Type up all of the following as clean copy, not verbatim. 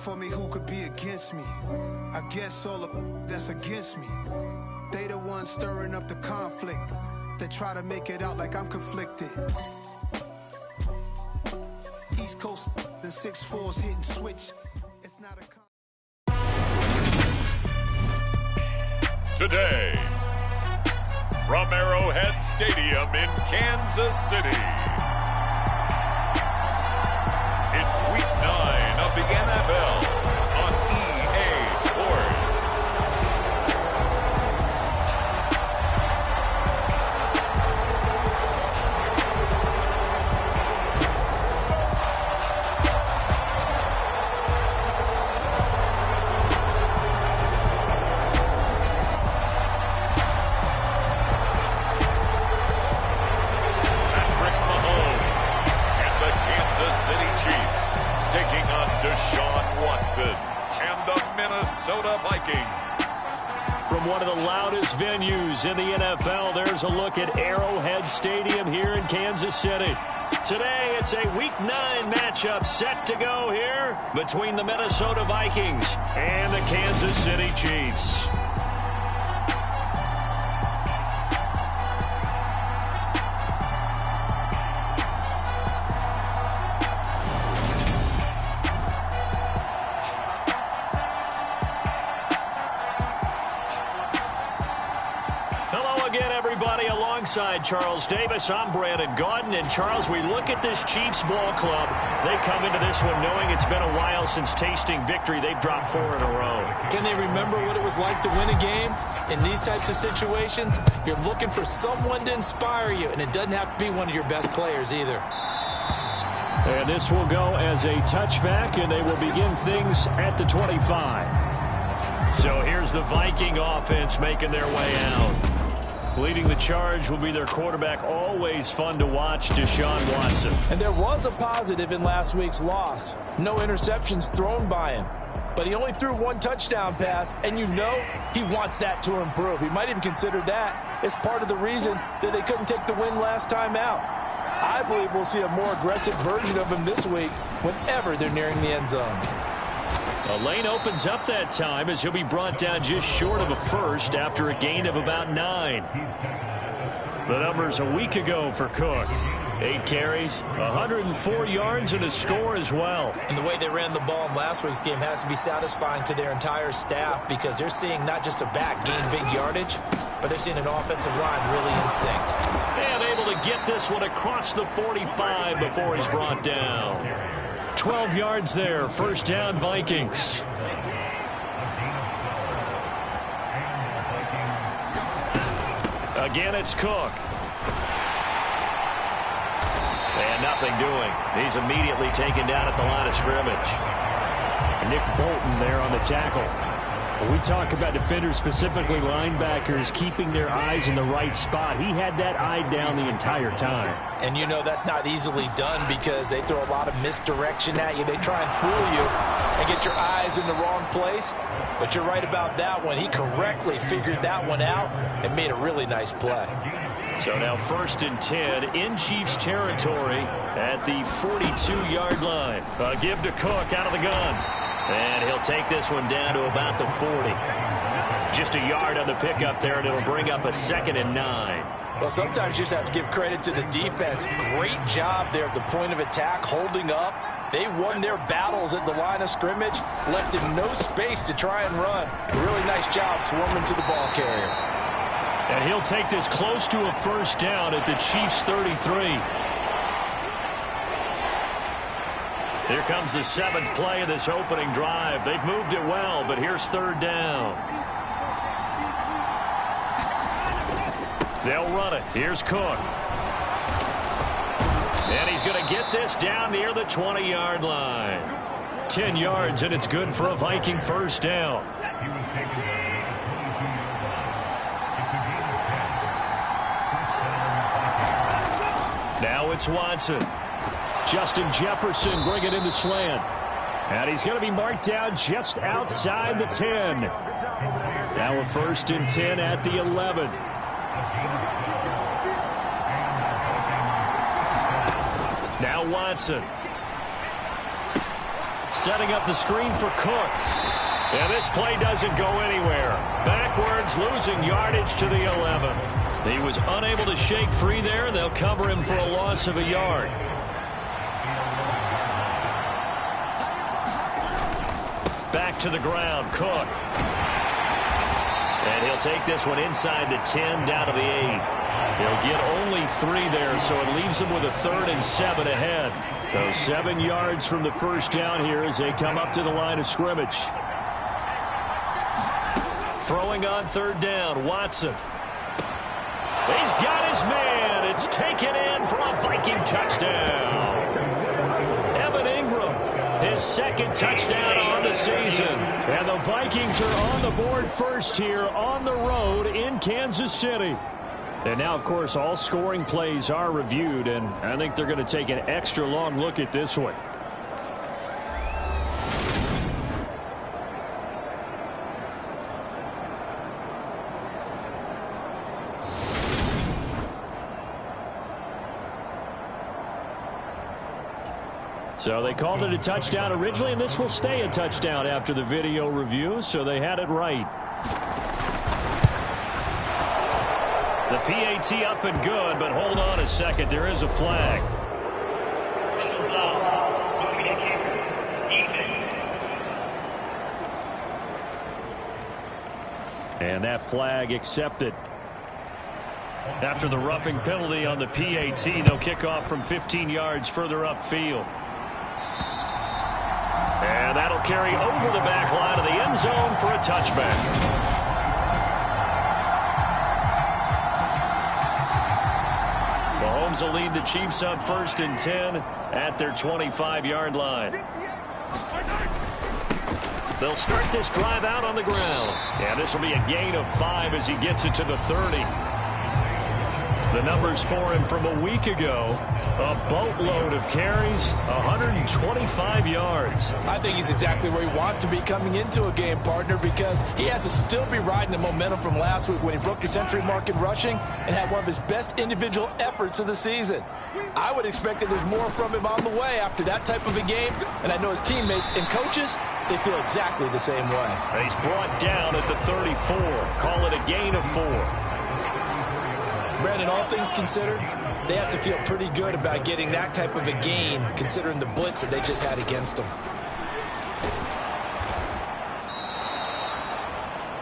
for me, who could be against me? I guess all the that's against me. They the ones stirring up the conflict. They try to make it out like I'm conflicted. East Coast, the 6'4's hitting switch. It's not a Today, from Arrowhead Stadium in Kansas City, it's Week 9 of the NFL on EA Sports. And the Minnesota Vikings. From one of the loudest venues in the NFL, there's a look at Arrowhead Stadium here in Kansas City. Today, it's a Week 9 matchup set to go here between the Minnesota Vikings and the Kansas City Chiefs. Alongside Charles Davis, I'm Brandon Gaudin. And Charles, we look at this Chiefs ball club. They come into this one knowing it's been a while since tasting victory. They've dropped 4 in a row. Can they remember what it was like to win a game? In these types of situations, you're looking for someone to inspire you, and it doesn't have to be one of your best players either. And this will go as a touchback, and they will begin things at the 25. So here's the Viking offense making their way out. Leading the charge will be their quarterback, always fun to watch, Deshaun Watson. And there was a positive in last week's loss. No interceptions thrown by him. But he only threw 1 touchdown pass, and you know he wants that to improve. He might even consider that as part of the reason that they couldn't take the win last time out. I believe we'll see a more aggressive version of him this week whenever they're nearing the end zone. A lane opens up that time as he'll be brought down just short of a first after a gain of about 9. The numbers a week ago for Cook. 8 carries, 104 yards, and a score as well. And the way they ran the ball in last week's game has to be satisfying to their entire staff because they're seeing not just a back gain big yardage, but they're seeing an offensive line really in sync. And able to get this one across the 45 before he's brought down. 12 yards there, first down Vikings. Again, it's Cook. And nothing doing. He's immediately taken down at the line of scrimmage. Nick Bolton there on the tackle. When we talk about defenders, specifically linebackers, keeping their eyes in the right spot, he had that eye down the entire time. And you know that's not easily done because they throw a lot of misdirection at you. They try and fool you and get your eyes in the wrong place. But you're right about that one. He correctly figured that one out and made a really nice play. So now 1st and 10 in Chiefs territory at the 42-yard line. A give to Cook out of the gun. And he'll take this one down to about the 40. Just a yard on the pickup there, and it'll bring up a 2nd and 9. Well, sometimes you just have to give credit to the defense. Great job there at the point of attack, holding up. They won their battles at the line of scrimmage, left him no space to try and run. A really nice job swarming to the ball carrier. And he'll take this close to a first down at the Chiefs' 33. Here comes the 7th play of this opening drive. They've moved it well, but here's 3rd down. They'll run it. Here's Cook. And he's going to get this down near the 20-yard line. 10 yards, and it's good for a Viking first down. Now it's Watson. Justin Jefferson bringing in the slant. And he's going to be marked down just outside the 10. Now a 1st and 10 at the 11. Now Watson. setting up the screen for Cook. And this play doesn't go anywhere. Backwards, losing yardage to the 11. He was unable to shake free there, and they'll cover him for a loss of a yard. Back to the ground, Cook. And he'll take this one inside the 10, down to the 8. He'll get only 3 there, so it leaves him with a 3rd and 7 ahead. So 7 yards from the first down here as they come up to the line of scrimmage. Throwing on 3rd down, Watson. He's got his man. It's taken in for a Viking touchdown. Evan Ingram, his 2nd touchdown on the season. And the Vikings are on the board first here on the road in Kansas City. And now, of course, all scoring plays are reviewed, and I think they're going to take an extra long look at this one. So they called it a touchdown originally, and this will stay a touchdown after the video review, so they had it right. The PAT up and good, but hold on a second. There is a flag. And that flag accepted. After the roughing penalty on the PAT, they'll kick off from 15 yards further upfield. And that'll carry over the back line of the end zone for a touchback. Mahomes will lead the Chiefs up 1st and 10 at their 25-yard line. They'll start this drive out on the ground. And this will be a gain of 5 as he gets it to the 30. The numbers for him from a week ago, a boatload of carries, 125 yards. I think he's exactly where he wants to be coming into a game, partner, because he has to still be riding the momentum from last week when he broke the century mark in rushing and had one of his best individual efforts of the season. I would expect that there's more from him on the way after that type of a game, and I know his teammates and coaches, they feel exactly the same way. And he's brought down at the 34. Call it a gain of 4. Brandon, all things considered, they have to feel pretty good about getting that type of a gain, considering the blitz that they just had against them.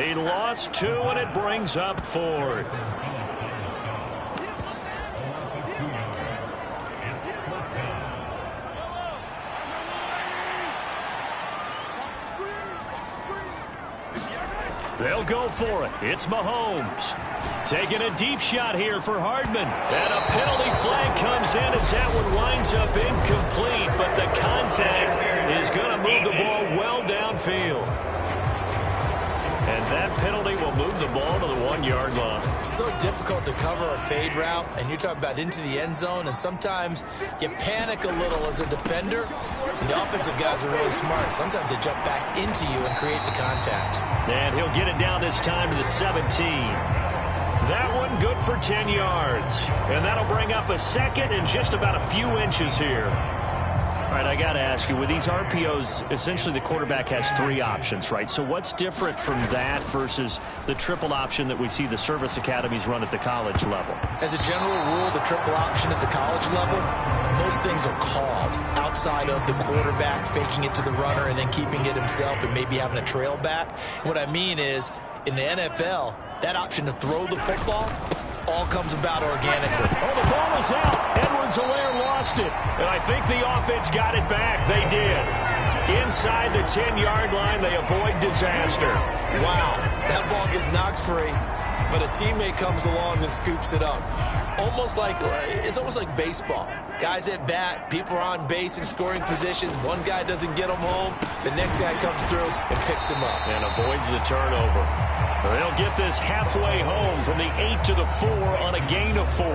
He lost 2, and it brings up 4th. They'll go for it. It's Mahomes. Taking a deep shot here for Hardman. And a penalty flag comes in as that one winds up incomplete. But the contact is going to move the ball well downfield. And that penalty will move the ball to the 1-yard line. So difficult to cover a fade route, and you're talking about into the end zone, and sometimes you panic a little as a defender, and the offensive guys are really smart. Sometimes they jump back into you and create the contact. And he'll get it down this time to the 17. That one good for 10 yards. And that'll bring up a 2nd and just about a few inches here. All right, I got to ask you, with these RPOs, essentially the quarterback has 3 options, right? So what's different from that versus the triple option that we see the service academies run at the college level? As a general rule, the triple option at the college level, most things are called outside of the quarterback faking it to the runner and then keeping it himself and maybe having a trail back. What I mean is, in the NFL, that option to throw the football all comes about organically. Oh, the ball is out. Edwards-Helaire lost it. And I think the offense got it back. They did. Inside the 10-yard line, they avoid disaster. Wow, that ball gets knocked free, but a teammate comes along and scoops it up. It's almost like baseball. Guys at bat, people are on base in scoring position. One guy doesn't get them home. The next guy comes through and picks him up. And avoids the turnover. They'll get this halfway home from the 8 to the 4 on a gain of 4.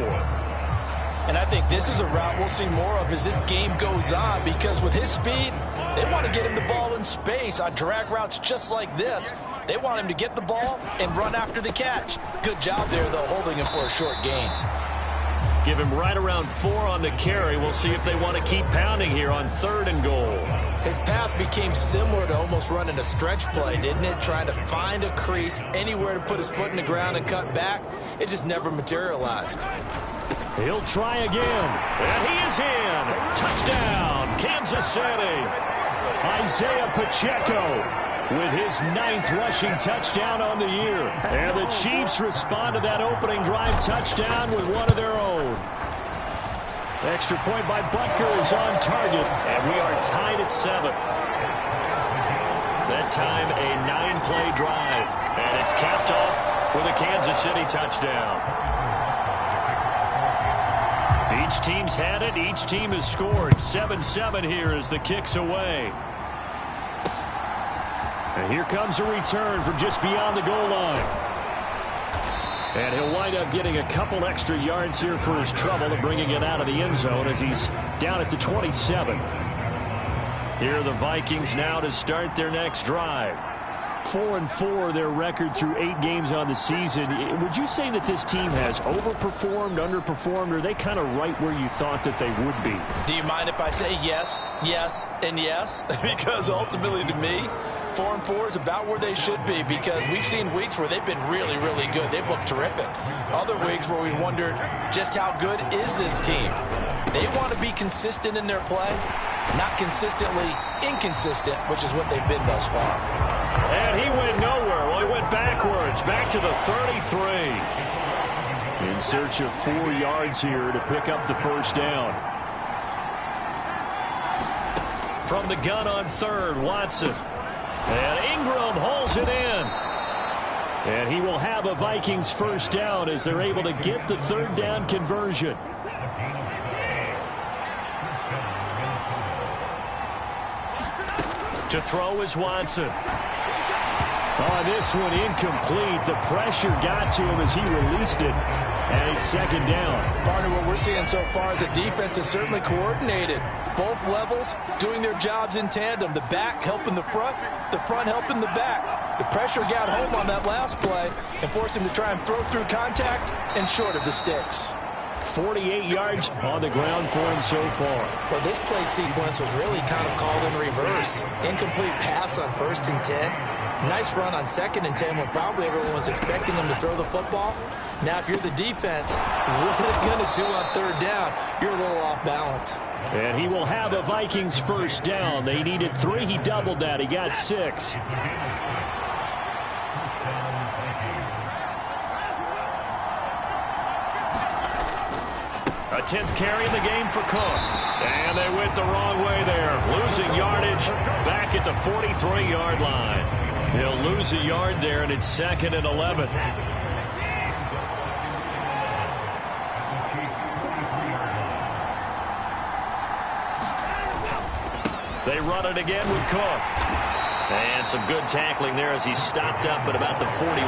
And I think this is a route we'll see more of as this game goes on, because with his speed, they want to get him the ball in space on drag routes just like this. They want him to get the ball and run after the catch. Good job there, though, holding him for a short gain. Give him right around 4 on the carry. We'll see if they want to keep pounding here on 3rd and goal. His path became similar to almost running a stretch play, didn't it? Trying to find a crease, anywhere to put his foot in the ground and cut back. It just never materialized. He'll try again. And he is in. Touchdown, Kansas City. Isaiah Pacheco with his 9th rushing touchdown on the year. And the Chiefs respond to that opening drive touchdown with one of their own. Extra point by Butker is on target, and we are tied at 7. That time a 9-play drive, and it's capped off with a Kansas City touchdown. Each team's had it. Each team has scored. 7-7 here as the kick's away. And here comes a return from just beyond the goal line. And he'll wind up getting a couple extra yards here for his trouble of bringing it out of the end zone as he's down at the 27. Here are the Vikings now to start their next drive. 4-4 their record through 8 games on the season. Would you say that this team has overperformed, underperformed, or are they kind of right where you thought that they would be? Do you mind if I say yes, yes, and yes? Because ultimately to me, 4-4 is about where they should be, because we've seen weeks where they've been really, really good. They've looked terrific. Other weeks where we wondered just how good is this team. They want to be consistent in their play, not consistently inconsistent, which is what they've been thus far. And he went nowhere. Well, he went backwards, back to the 33. In search of 4 yards here to pick up the first down. From the gun on 3rd, Watson. And Ingram hauls it in. And he will have a Vikings first down as they're able to get the 3rd down conversion. To throw is Watson. On this one, incomplete. The pressure got to him as he released it. And it's 2nd down. Partner, what we're seeing so far is the defense is certainly coordinated. Both levels doing their jobs in tandem. The back helping the front helping the back. The pressure got home on that last play and forced him to try and throw through contact and short of the sticks. 48 yards on the ground for him so far. Well, this play sequence was really kind of called in reverse. Incomplete pass on 1st and 10. Nice run on 2nd and 10 when probably everyone was expecting him to throw the football. Now, if you're the defense, what are they going to do on 3rd down? You're a little off balance. And he will have a Vikings first down. They needed 3. He doubled that. He got 6. A 10th carry in the game for Cook. And they went the wrong way there. Losing yardage back at the 43-yard line. He'll lose a yard there, and it's 2nd and 11. They run it again with Cook. And some good tackling there as he stopped up at about the 41.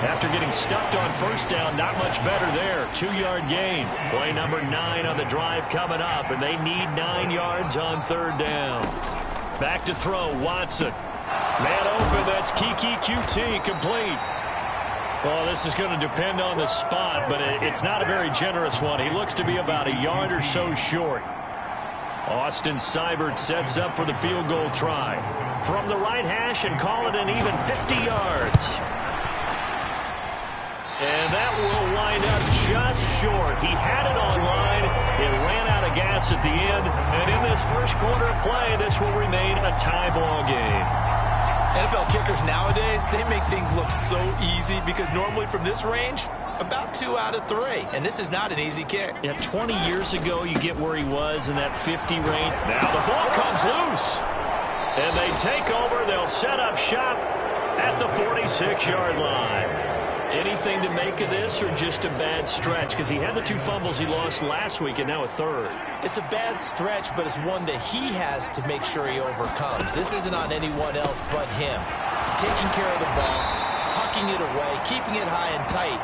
After getting stuffed on 1st down, not much better there. 2-yard gain. Play number 9 on the drive coming up, and they need 9 yards on 3rd down. Back to throw, Watson. Man open, that's Kiki QT, complete. Well, this is going to depend on the spot, but it's not a very generous one. He looks to be about a yard or so short. Austin Seibert sets up for the field goal try. From the right hash and call it an even 50 yards. And that will wind up just short. He had it on line. It ran out of gas at the end. And in this first quarter of play, this will remain a tie ball game. NFL kickers nowadays, they make things look so easy because normally from this range, about 2 out of 3. And this is not an easy kick. Yeah, 20 years ago, you get where he was in that 50 range. Now the ball comes loose. And they take over. They'll set up shop at the 46-yard line. Anything to make of this or just a bad stretch? Because he had the 2 fumbles he lost last week and now a 3rd. It's a bad stretch, but it's one that he has to make sure he overcomes. This isn't on anyone else but him. Taking care of the ball, tucking it away, keeping it high and tight,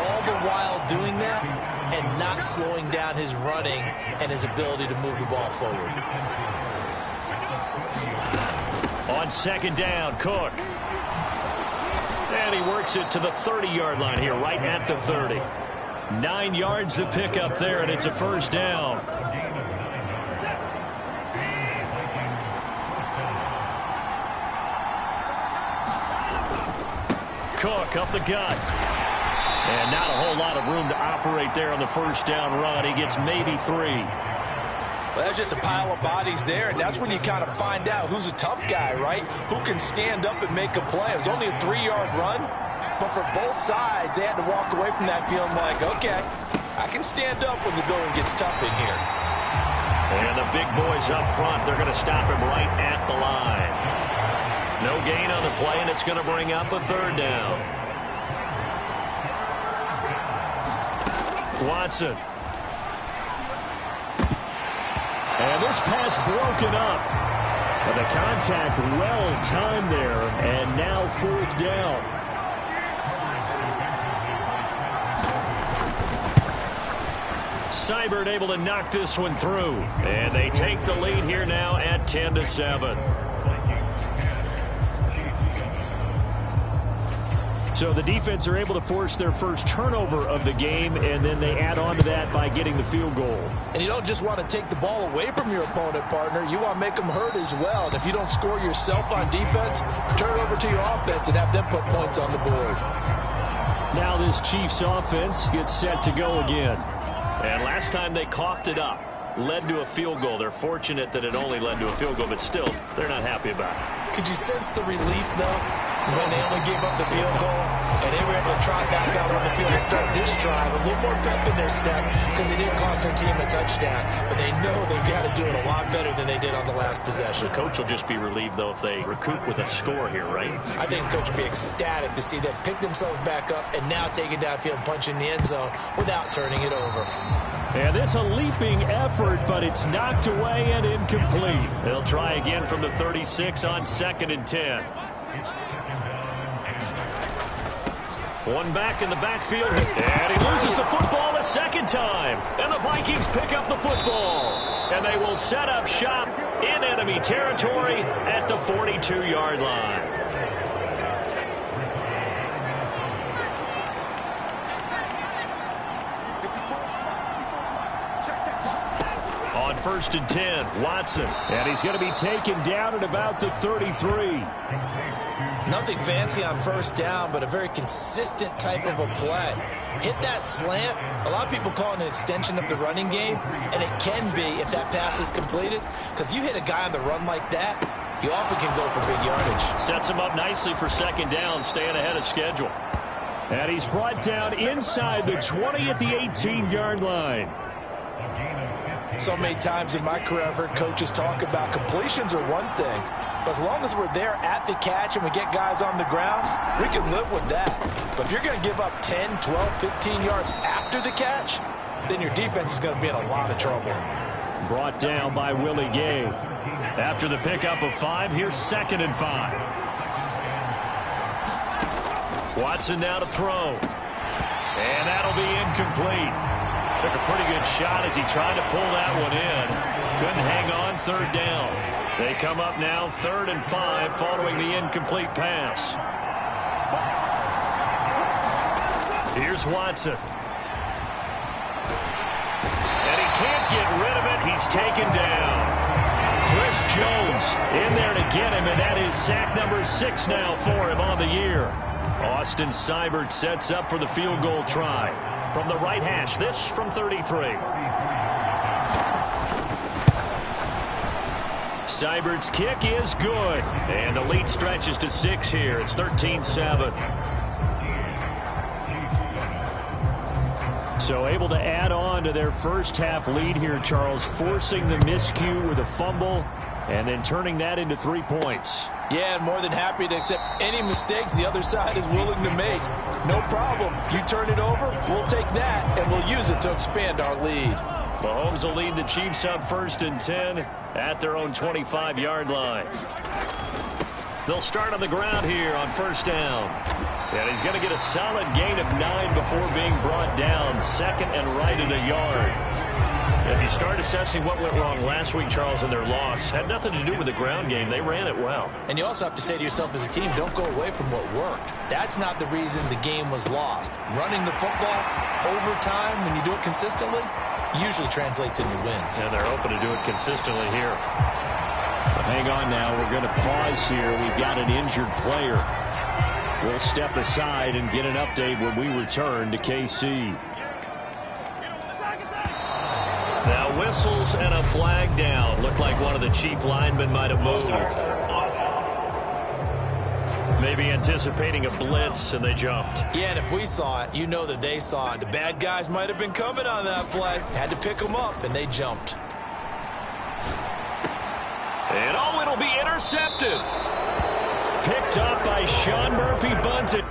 all the while doing that and not slowing down his running and his ability to move the ball forward. On 2nd down, Cook. And he works it to the 30-yard line here, right at the 30. 9 yards to pick up there, and it's a first down. Cook up the gut. And not a whole lot of room to operate there on the first down run. He gets maybe 3. Well, that's just a pile of bodies there, and that's when you kind of find out who's a tough guy, right? Who can stand up and make a play. It was only a 3-yard run, but for both sides, they had to walk away from that feeling like, okay, I can stand up when the going gets tough in here. And the big boys up front, they're going to stop him right at the line. No gain on the play, and it's going to bring up a third down. Watson. And this pass broken up. But the contact well timed there, and now fourth down. Seibert able to knock this one through. And they take the lead here now at 10-7. So the defense are able to force their first turnover of the game, and then they add on to that by getting the field goal. And you don't just want to take the ball away from your opponent, partner. You want to make them hurt as well. And if you don't score yourself on defense, turn it over to your offense and have them put points on the board. Now this Chiefs offense gets set to go again. And last time they coughed it up, led to a field goal. They're fortunate that it only led to a field goal, but still, they're not happy about it. Could you sense the relief, though, when they only gave up the field goal and they were able to trot back out on the field and start this drive? A little more pep in their step because they didn't cost their team a touchdown, but they know they've got to do it a lot better than they did on the last possession. The coach will just be relieved, though, if they recoup with a score here, right? I think the coach will be ecstatic to see them pick themselves back up and now take it downfield and punch in the end zone without turning it over. And this a leaping effort, but it's knocked away and incomplete. They'll try again from the 36 on 2nd and 10. One back in the backfield, and he loses the football a second time. And the Vikings pick up the football. And they will set up shop in enemy territory at the 42-yard line. On 1st and 10, Watson. And he's going to be taken down at about the 33. Nothing fancy on first down, but a very consistent type of a play. Hit that slant. A lot of people call it an extension of the running game, and it can be if that pass is completed, because you hit a guy on the run like that, you often can go for big yardage. Sets him up nicely for second down, staying ahead of schedule. And he's brought down inside the 20 at the 18-yard line. So many times in my career, I've heard coaches talk about completions are one thing, but as long as we're there at the catch and we get guys on the ground, we can live with that. But if you're going to give up 10, 12, 15 yards after the catch, then your defense is going to be in a lot of trouble. Brought down by Willie Gay. After the pickup of 5, here's 2nd and 5. Watson now to throw. And that'll be incomplete. Took a pretty good shot as he tried to pull that one in. Couldn't hang on, 3rd down. They come up now 3rd and 5 following the incomplete pass. Here's Watson. And he can't get rid of it. He's taken down. Chris Jones in there to get him, and that is sack number 6 now for him on the year. Austin Seibert sets up for the field goal try. From the right hash, this from 33. Seibert's kick is good. And the lead stretches to 6 here. It's 13-7. So able to add on to their first half lead here, Charles, forcing the miscue with a fumble and then turning that into 3 points. Yeah, and more than happy to accept any mistakes the other side is willing to make. No problem. You turn it over, we'll take that, and we'll use it to expand our lead. Mahomes will lead the Chiefs up 1st and 10 at their own 25-yard line. They'll start on the ground here on 1st down. And he's going to get a solid gain of 9 before being brought down. 2nd and right at a yard. If you you start assessing what went wrong last week, Charles, in their loss, had nothing to do with the ground game. They ran it well. And you also have to say to yourself as a team, don't go away from what worked. That's not the reason the game was lost. Running the football over time, when you do it consistently, usually translates into wins. And they're open to do it consistently here. Hang on now. We're going to pause here. We've got an injured player. We'll step aside and get an update when we return to KC. Now whistles and a flag down. Looked like one of the chief linemen might have moved. Maybe anticipating a blitz, and they jumped. Yeah, and if we saw it, you know that they saw it. The bad guys might have been coming on that play. Had to pick them up, and they jumped. And oh, it'll be intercepted. Picked up by Sean Murphy Bunting.